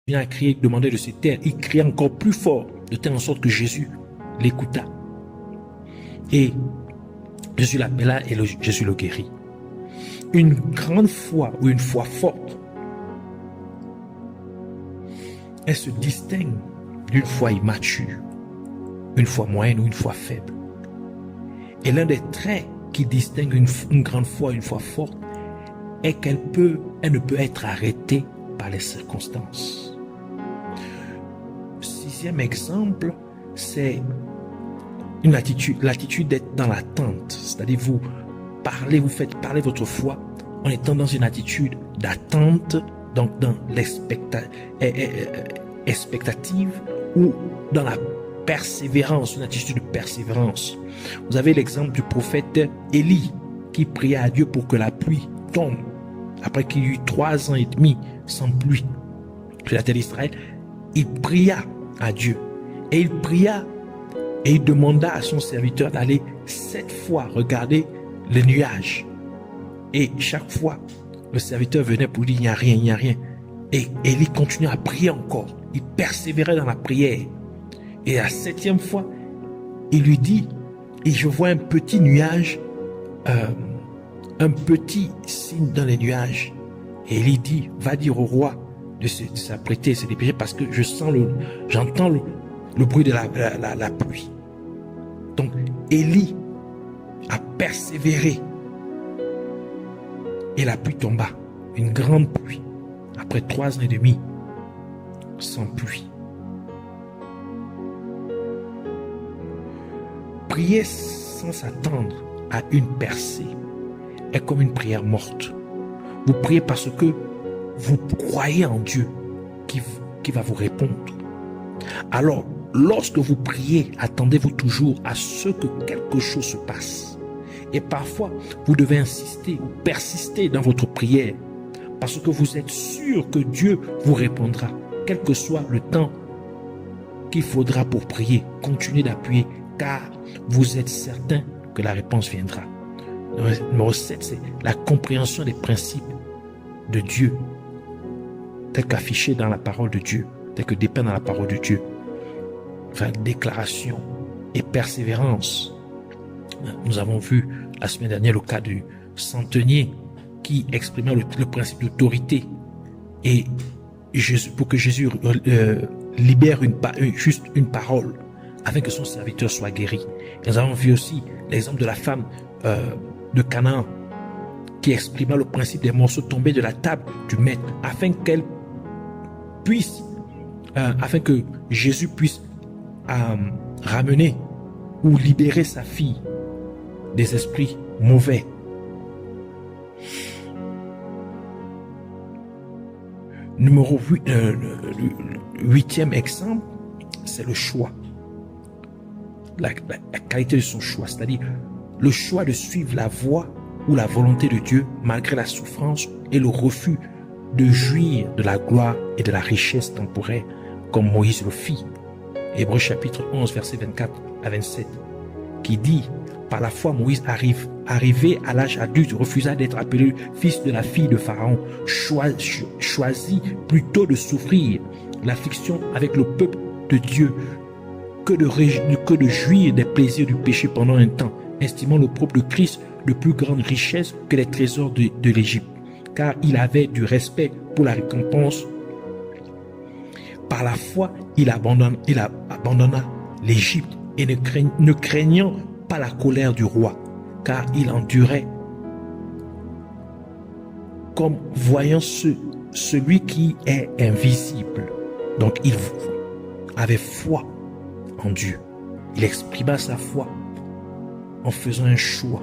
vient à crier, demander de se taire. Il criait encore plus fort, de telle en sorte que Jésus l'écouta. Et Jésus l'appela et Jésus le guérit. Une grande foi ou une foi forte, elle se distingue d'une foi immature, une foi moyenne ou une foi faible. Et l'un des traits qui distingue une grande foi et une foi forte est qu'elle ne peut être arrêtée par les circonstances. Sixième exemple, c'est l'attitude d'être dans l'attente. C'est-à-dire vous faites parler votre foi en étant dans une attitude d'attente, donc dans l'expectative ou dans la persévérance, une attitude de persévérance. Vous avez l'exemple du prophète Élie qui pria à Dieu pour que la pluie tombe après qu'il y eut 3 ans et demi sans pluie sur la terre d'Israël. Il pria à Dieu et il pria et il demanda à son serviteur d'aller 7 fois regarder les nuages. Et chaque fois, le serviteur venait pour dire il n'y a rien, il n'y a rien. Et Élie continuait à prier encore. Il persévérait dans la prière. Et à la 7e fois, il lui dit, et je vois un petit nuage, un petit signe dans les nuages. Et Élie dit, va dire au roi de s'apprêter et se dépêcher parce que j'entends le bruit de la pluie. Donc, Élie a persévéré. Et la pluie tomba, une grande pluie, après 3 ans et demi, sans pluie. Prier sans s'attendre à une percée est comme une prière morte. Vous priez parce que vous croyez en Dieu qui va vous répondre. Alors, lorsque vous priez, attendez-vous toujours à ce que quelque chose se passe. Et parfois, vous devez insister ou persister dans votre prière parce que vous êtes sûr que Dieu vous répondra, quel que soit le temps qu'il faudra pour prier. Continuez d'appuyer car vous êtes certain que la réponse viendra. Numéro 7, c'est la compréhension des principes de Dieu, tel qu'affiché dans la parole de Dieu, tel que dépeint dans la parole de Dieu. Enfin, déclaration et persévérance. Nous avons vu la semaine dernière le cas du centenier qui exprimait le principe d'autorité. Et pour que Jésus libère juste une parole afin que son serviteur soit guéri. Et nous avons vu aussi l'exemple de la femme de Canaan qui exprima le principe des morceaux tombés de la table du maître afin que Jésus puisse ramener ou libérer sa fille des esprits mauvais. Numéro 8, le 8e exemple, c'est le choix. La qualité de son choix, c'est-à-dire le choix de suivre la voie ou la volonté de Dieu malgré la souffrance et le refus de jouir de la gloire et de la richesse temporaire comme Moïse le fit. Hébreux chapitre 11 verset 24 à 27 qui dit: par la foi Moïse arrivé à l'âge adulte refusa d'être appelé fils de la fille de Pharaon, choisit plutôt de souffrir l'affliction avec le peuple de Dieu que de jouir des plaisirs du péché pendant un temps, estimant le propre de Christ de plus grande richesse que les trésors de l'Égypte, car il avait du respect pour la récompense. Par la foi, il abandonna l'Égypte et ne craignant pas la colère du roi, car il endurait comme voyant celui qui est invisible. Donc il avait foi en Dieu. Il exprima sa foi en faisant un choix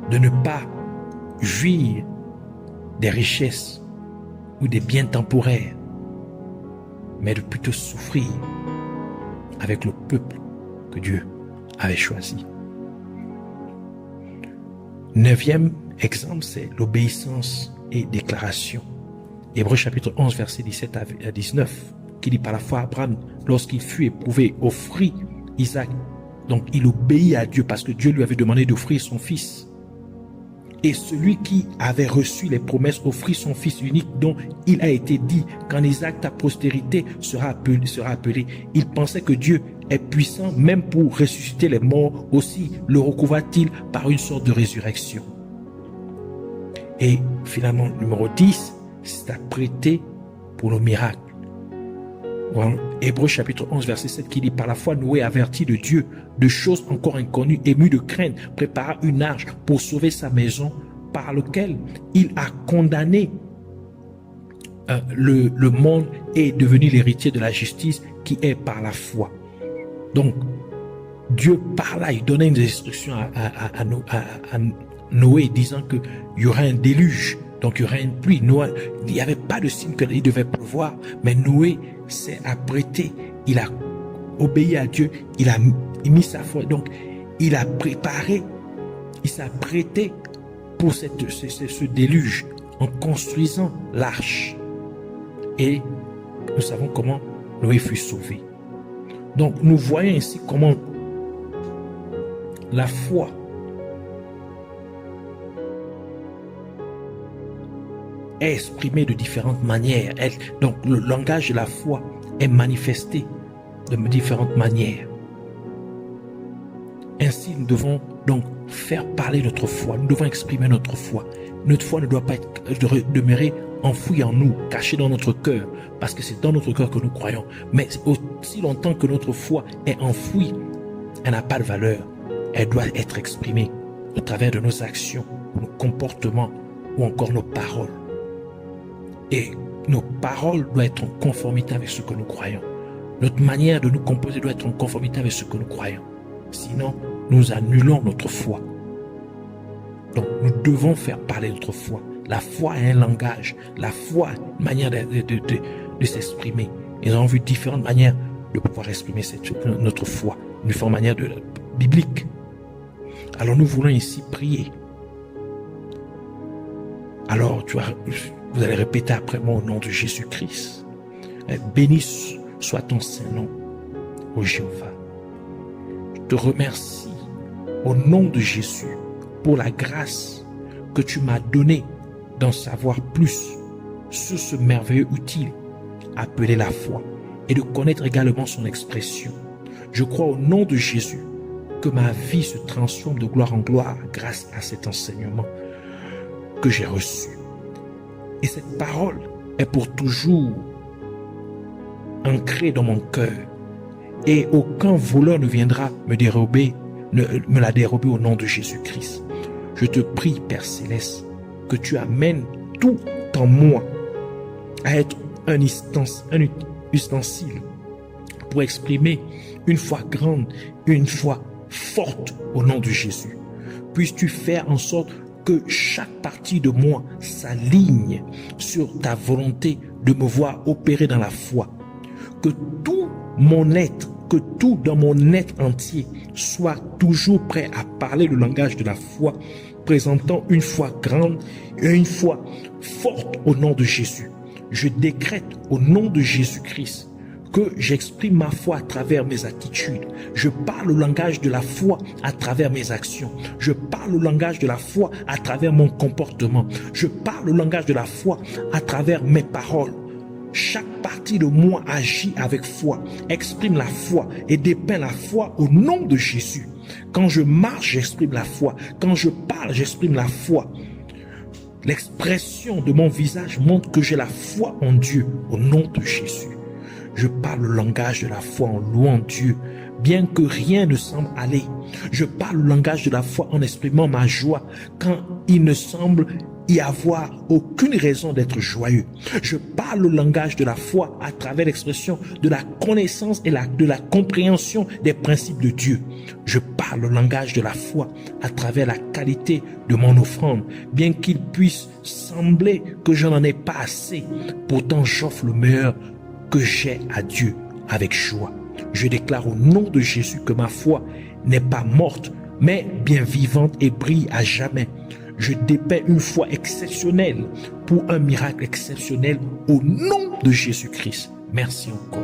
de ne pas jouir des richesses ou des biens temporaires, mais de plutôt souffrir avec le peuple que Dieu avait choisi. 9e exemple, c'est l'obéissance et déclaration. Hébreux chapitre 11 verset 17 à 19 qui dit: par la foi Abraham, lorsqu'il fut éprouvé, offrit Isaac. Donc il obéit à Dieu parce que Dieu lui avait demandé d'offrir son fils. Et celui qui avait reçu les promesses offrit son fils unique dont il a été dit, quand Isaac ta postérité sera appelée. Il pensait que Dieu est puissant même pour ressusciter les morts, aussi le recouvra-t-il par une sorte de résurrection. Et finalement, numéro 10, c'est apprêté pour le miracle. Hébreux chapitre 11 verset 7 qui dit: par la foi Noé averti de Dieu de choses encore inconnues, ému de crainte, prépara une arche pour sauver sa maison, par lequel il a condamné le monde et est devenu l'héritier de la justice qui est par la foi. Donc Dieu parla, il donnait des instructions à Noé disant qu'il y aurait un déluge, donc il y aurait une pluie. Noé, il n'y avait pas de signe qu'il devait pleuvoir, mais Noé s'est apprêté, il a obéi à Dieu, il a mis sa foi, donc il a préparé, il s'est apprêté pour ce déluge en construisant l'arche. Et nous savons comment Noé fut sauvé. Donc nous voyons ici comment la foi est exprimée de différentes manières. Donc le langage de la foi est manifesté de différentes manières. Ainsi, nous devons donc faire parler notre foi. Nous devons exprimer notre foi. Notre foi ne doit pas demeurer enfouie en nous, cachée dans notre cœur, parce que c'est dans notre cœur que nous croyons. Mais aussi longtemps que notre foi est enfouie, elle n'a pas de valeur. Elle doit être exprimée au travers de nos actions, nos comportements ou encore nos paroles. Et nos paroles doivent être en conformité avec ce que nous croyons. Notre manière de nous composer doit être en conformité avec ce que nous croyons. Sinon, nous annulons notre foi. Donc, nous devons faire parler notre foi. La foi est un langage. La foi est une manière de s'exprimer. Nous avons vu différentes manières de pouvoir exprimer notre foi. Une différente manière biblique. Alors, nous voulons ici prier. Alors, vous allez répéter après moi au nom de Jésus-Christ. Béni soit ton Saint-Nom, ô Jéhovah. Je te remercie au nom de Jésus pour la grâce que tu m'as donnée d'en savoir plus sur ce merveilleux outil appelé la foi et de connaître également son expression. Je crois au nom de Jésus que ma vie se transforme de gloire en gloire grâce à cet enseignement que j'ai reçu. Et cette parole est pour toujours ancrée dans mon cœur. Et aucun voleur ne viendra me la dérober au nom de Jésus-Christ. Je te prie, Père Céleste, que tu amènes tout en moi à être un ustensile pour exprimer une foi grande, une foi forte au nom de Jésus. Puisses-tu faire en sorte que chaque partie de moi s'aligne sur ta volonté de me voir opérer dans la foi. Que tout mon être, que tout dans mon être entier soit toujours prêt à parler le langage de la foi, présentant une foi grande et une foi forte au nom de Jésus. Je décrète au nom de Jésus-Christ que j'exprime ma foi à travers mes attitudes. Je parle le langage de la foi à travers mes actions. Je parle le langage de la foi à travers mon comportement. Je parle le langage de la foi à travers mes paroles. Chaque partie de moi agit avec foi, exprime la foi et dépeint la foi au nom de Jésus. Quand je marche, j'exprime la foi. Quand je parle, j'exprime la foi. L'expression de mon visage montre que j'ai la foi en Dieu au nom de Jésus. Je parle le langage de la foi en louant Dieu, bien que rien ne semble aller. Je parle le langage de la foi en exprimant ma joie quand il ne semble y avoir aucune raison d'être joyeux. Je parle le langage de la foi à travers l'expression de la connaissance et de la compréhension des principes de Dieu. Je parle le langage de la foi à travers la qualité de mon offrande, bien qu'il puisse sembler que je n'en ai pas assez. Pourtant, j'offre le meilleur que j'ai à Dieu avec joie. Je déclare au nom de Jésus que ma foi n'est pas morte, mais bien vivante et brille à jamais. Je dépeins une foi exceptionnelle pour un miracle exceptionnel au nom de Jésus-Christ. Merci encore.